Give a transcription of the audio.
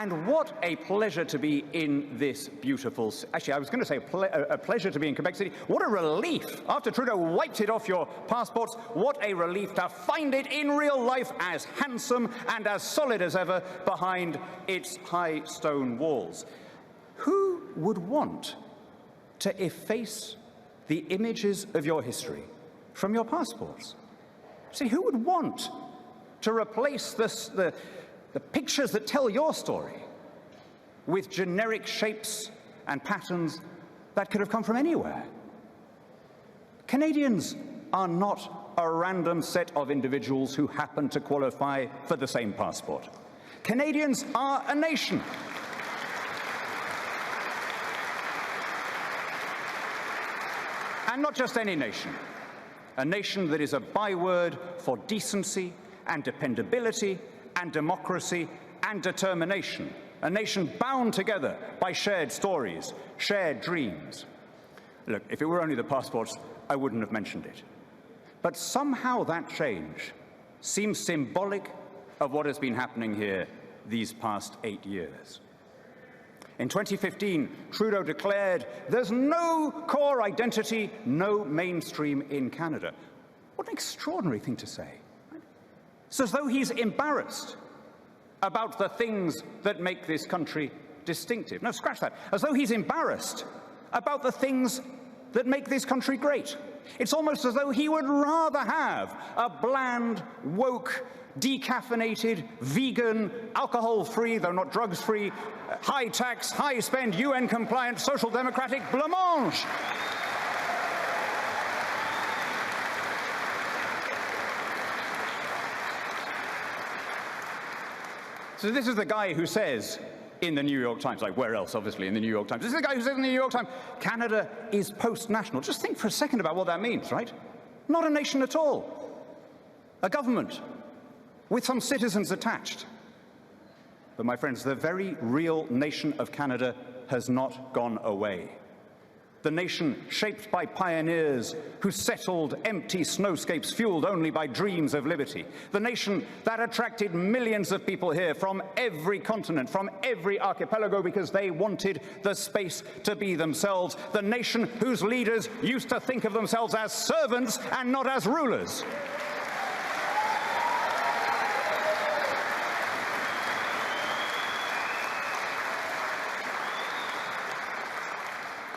And what a pleasure to be in this beautiful... Actually, I was going to say a pleasure to be in Quebec City. What a relief. After Trudeau wiped it off your passports, what a relief to find it in real life as handsome and as solid as ever behind its high stone walls. Who would want to efface the images of your history from your passports? See, who would want to replace the pictures that tell your story with generic shapes and patterns that could have come from anywhere? Canadians are not a random set of individuals who happen to qualify for the same passport. Canadians are a nation. And not just any nation. A nation that is a byword for decency and dependability and democracy and determination. A nation bound together by shared stories, shared dreams. Look, if it were only the passports, I wouldn't have mentioned it. But somehow that change seems symbolic of what has been happening here these past 8 years. In 2015, Trudeau declared, "There's no core identity, no mainstream in Canada." What an extraordinary thing to say. It's as though he's embarrassed about the things that make this country distinctive. No, scratch that. As though he's embarrassed about the things that make this country great. It's almost as though he would rather have a bland, woke, decaffeinated, vegan, alcohol-free, though not drugs-free, high-tax, high-spend, UN-compliant, social democratic blancmange. So this is the guy who says in the New York Times, like where else, obviously, in the New York Times. This is the guy who says in the New York Times, Canada is post-national. Just think for a second about what that means, right? Not a nation at all. A government with some citizens attached. But my friends, the very real nation of Canada has not gone away. The nation shaped by pioneers who settled empty snowscapes fueled only by dreams of liberty. The nation that attracted millions of people here from every continent, from every archipelago, because they wanted the space to be themselves. The nation whose leaders used to think of themselves as servants and not as rulers.